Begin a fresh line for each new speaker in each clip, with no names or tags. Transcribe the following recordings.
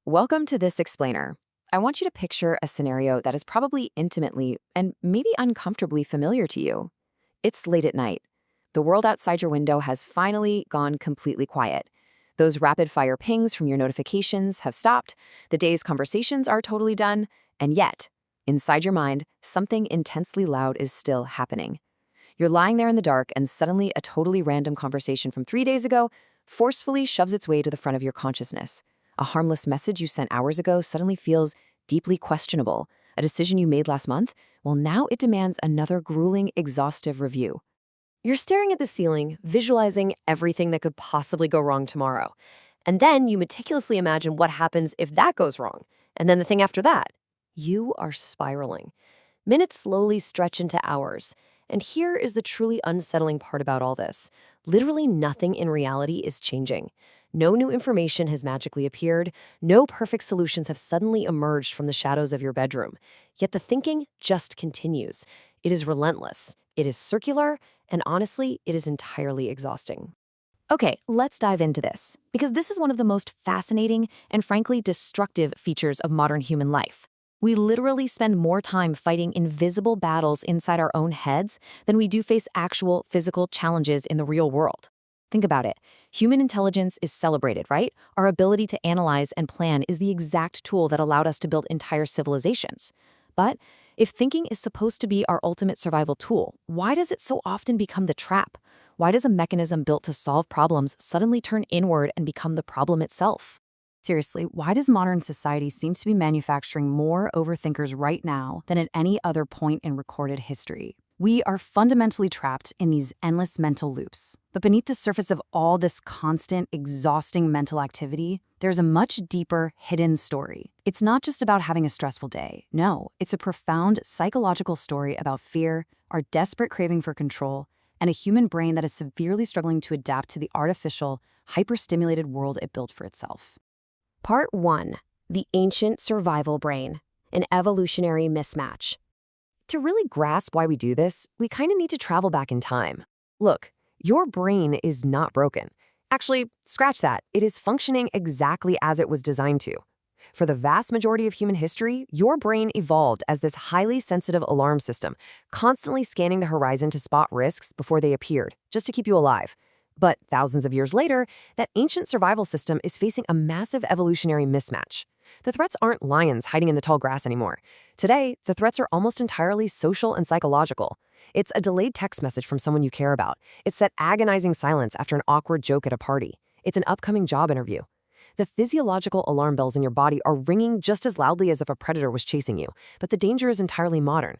Welcome to this explainer. I want you to picture a scenario that is probably intimately and maybe uncomfortably familiar to you. It's late at night. The world outside your window has finally gone completely quiet. Those rapid-fire pings from your notifications have stopped, the day's conversations are totally done, and yet, inside your mind, something intensely loud is still happening. You're lying there in the dark and suddenly a totally random conversation from 3 days ago forcefully shoves its way to the front of your consciousness. A harmless message you sent hours ago suddenly feels deeply questionable. A decision you made last month? Well, now it demands another grueling, exhaustive review.
You're staring at the ceiling, visualizing everything that could possibly go wrong tomorrow. And then you meticulously imagine what happens if that goes wrong. And then the thing after that. You are spiraling. Minutes slowly stretch into hours. And here is the truly unsettling part about all this. Literally nothing in reality is changing. No new information has magically appeared. No perfect solutions have suddenly emerged from the shadows of your bedroom. Yet the thinking just continues. It is relentless. It is circular. And honestly, it is entirely exhausting.
Okay, let's dive into this, because this is one of the most fascinating and frankly destructive features of modern human life. We literally spend more time fighting invisible battles inside our own heads than we do face actual physical challenges in the real world. Think about it. Human intelligence is celebrated, right? Our ability to analyze and plan is the exact tool that allowed us to build entire civilizations. But if thinking is supposed to be our ultimate survival tool, why does it so often become the trap? Why does a mechanism built to solve problems suddenly turn inward and become the problem itself? Seriously, why does modern society seem to be manufacturing more overthinkers right now than at any other point in recorded history? We are fundamentally trapped in these endless mental loops. But beneath the surface of all this constant, exhausting mental activity, there's a much deeper, hidden story. It's not just about having a stressful day. No, it's a profound psychological story about fear, our desperate craving for control, and a human brain that is severely struggling to adapt to the artificial, hyperstimulated world it built for itself.
Part 1. The Ancient Survival Brain, an Evolutionary Mismatch. To really grasp why we do this, we kind of need to travel back in time. Look, your brain is not broken. Actually, scratch that. It is functioning exactly as it was designed to. For the vast majority of human history, your brain evolved as this highly sensitive alarm system, constantly scanning the horizon to spot risks before they appeared, just to keep you alive. But thousands of years later, that ancient survival system is facing a massive evolutionary mismatch. The threats aren't lions hiding in the tall grass anymore. Today, the threats are almost entirely social and psychological. It's a delayed text message from someone you care about. It's that agonizing silence after an awkward joke at a party. It's an upcoming job interview. The physiological alarm bells in your body are ringing just as loudly as if a predator was chasing you, but the danger is entirely modern.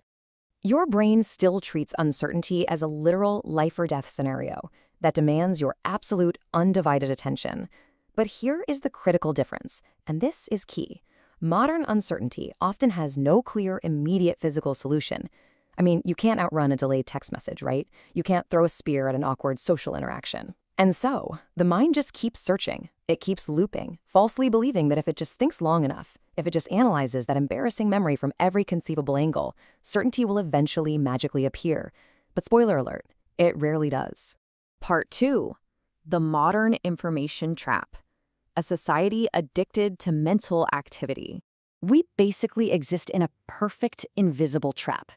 Your brain still treats uncertainty as a literal life-or-death scenario that demands your absolute, undivided attention. But here is the critical difference, and this is key. Modern uncertainty often has no clear, immediate physical solution. I mean, you can't outrun a delayed text message, right? You can't throw a spear at an awkward social interaction. And so, the mind just keeps searching. It keeps looping, falsely believing that if it just thinks long enough, if it just analyzes that embarrassing memory from every conceivable angle, certainty will eventually magically appear. But spoiler alert, it rarely does. Part 2. The Modern Information Trap. A society addicted to mental activity. We basically exist in a perfect invisible trap.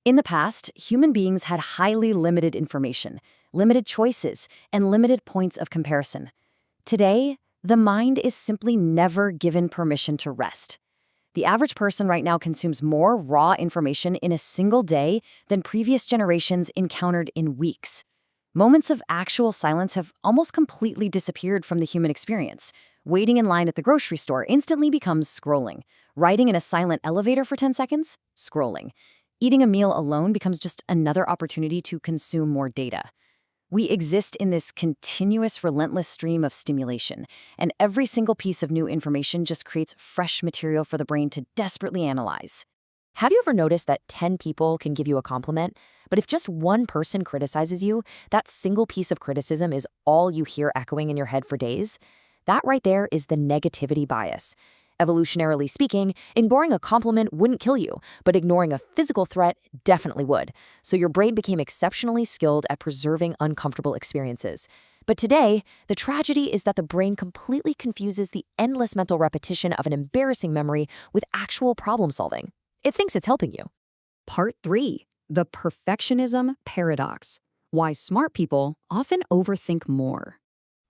In the past, human beings had highly limited information, limited choices, and limited points of comparison. Today, the mind is simply never given permission to rest. The average person right now consumes more raw information in a single day than previous generations encountered in weeks. Moments of actual silence have almost completely disappeared from the human experience. Waiting in line at the grocery store instantly becomes scrolling. Riding in a silent elevator for 10 seconds? Scrolling. Eating a meal alone becomes just another opportunity to consume more data. We exist in this continuous, relentless stream of stimulation, and every single piece of new information just creates fresh material for the brain to desperately analyze. Have you ever noticed that 10 people can give you a compliment, but if just one person criticizes you, that single piece of criticism is all you hear echoing in your head for days? That right there is the negativity bias. Evolutionarily speaking, ignoring a compliment wouldn't kill you, but ignoring a physical threat definitely would. So your brain became exceptionally skilled at preserving uncomfortable experiences.
But today, the tragedy is that the brain completely confuses the endless mental repetition of an embarrassing memory with actual problem solving. It thinks it's helping you.
Part 3. The perfectionism paradox. Why smart people often overthink more.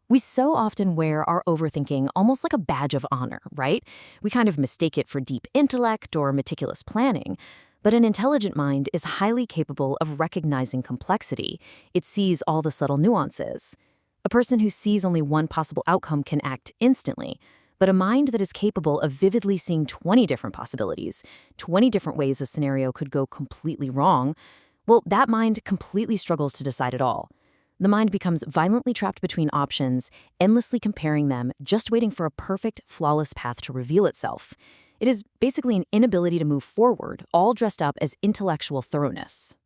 We so often wear our overthinking almost like a badge of honor, right? We kind of mistake it for deep intellect or meticulous planning. But an intelligent mind is highly capable of recognizing complexity. It sees all the subtle nuances. A person who sees only one possible outcome can act instantly. But a mind that is capable of vividly seeing 20 different possibilities, 20 different ways a scenario could go completely wrong, well, that mind completely struggles to decide at all. The mind becomes violently trapped between options, endlessly comparing them, just waiting for a perfect, flawless path to reveal itself. It is basically an inability to move forward, all dressed up as intellectual thoroughness.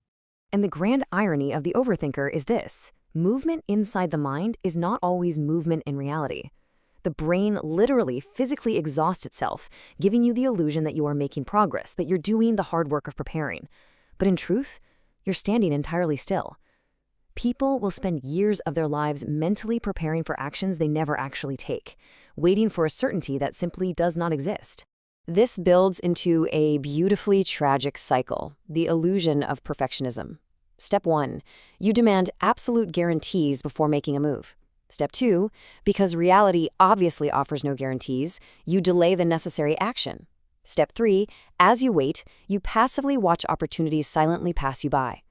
And the grand irony of the overthinker is this: movement inside the mind is not always movement in reality. The brain literally physically exhausts itself, giving you the illusion that you are making progress, that you're doing the hard work of preparing. But in truth, you're standing entirely still. People will spend years of their lives mentally preparing for actions they never actually take, waiting for a certainty that simply does not exist. This builds into a beautifully tragic cycle, the illusion of perfectionism. Step 1, you demand absolute guarantees before making a move. Step 2, because reality obviously offers no guarantees, you delay the necessary action. Step 3, as you wait, you passively watch opportunities silently pass you by.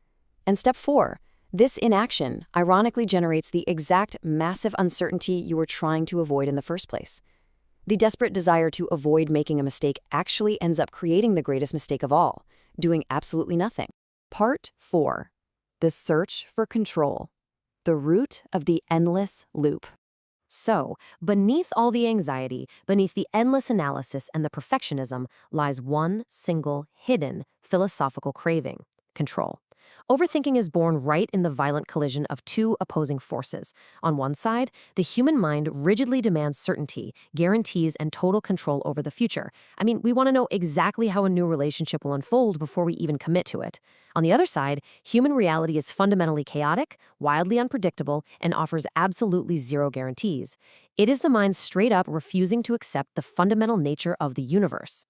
And step 4, this inaction ironically generates the exact massive uncertainty you were trying to avoid in the first place. The desperate desire to avoid making a mistake actually ends up creating the greatest mistake of all, doing absolutely nothing.
Part 4. The search for control. The root of the endless loop.
So, beneath all the anxiety, beneath the endless analysis and the perfectionism, lies one single, hidden, philosophical craving: control. Overthinking is born right in the violent collision of two opposing forces. On one side, the human mind rigidly demands certainty, guarantees, and total control over the future. I mean, we want to know exactly how a new relationship will unfold before we even commit to it. On the other side, human reality is fundamentally chaotic, wildly unpredictable, and offers absolutely zero guarantees. It is the mind straight up refusing to accept the fundamental nature of the universe.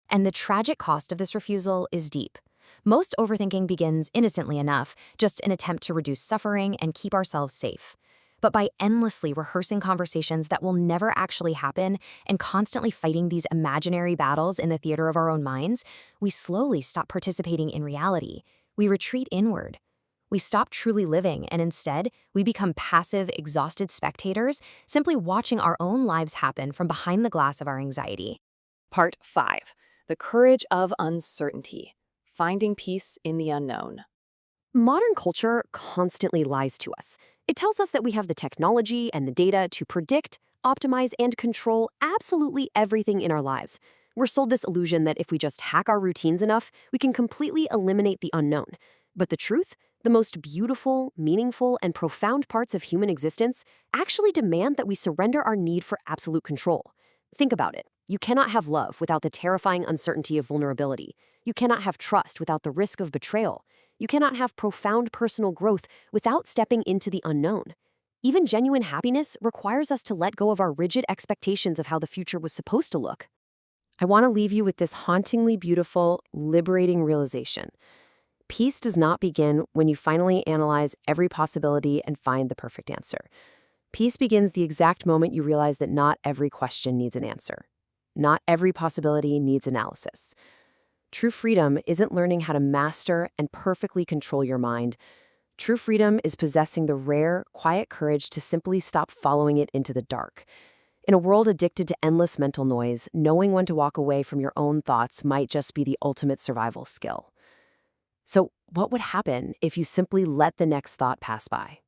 And the tragic cost of this refusal is deep. Most overthinking begins innocently enough, just an attempt to reduce suffering and keep ourselves safe. But by endlessly rehearsing conversations that will never actually happen and constantly fighting these imaginary battles in the theater of our own minds, we slowly stop participating in reality. We retreat inward. We stop truly living, and instead, we become passive, exhausted spectators, simply watching our own lives happen from behind the glass of our anxiety.
Part 5. The Courage of Uncertainty. Finding Peace in the Unknown.
Modern culture constantly lies to us. It tells us that we have the technology and the data to predict, optimize, and control absolutely everything in our lives. We're sold this illusion that if we just hack our routines enough, we can completely eliminate the unknown. But the truth? The most beautiful, meaningful, and profound parts of human existence actually demand that we surrender our need for absolute control. Think about it. You cannot have love without the terrifying uncertainty of vulnerability. You cannot have trust without the risk of betrayal. You cannot have profound personal growth without stepping into the unknown. Even genuine happiness requires us to let go of our rigid expectations of how the future was supposed to look. I want to leave you with this hauntingly beautiful, liberating realization. Peace does not begin when you finally analyze every possibility and find the perfect answer. Peace begins the exact moment you realize that not every question needs an answer. Not every possibility needs analysis. True freedom isn't learning how to master and perfectly control your mind. True freedom is possessing the rare, quiet courage to simply stop following it into the dark. In a world addicted to endless mental noise, knowing when to walk away from your own thoughts might just be the ultimate survival skill. So, what would happen if you simply let the next thought pass by?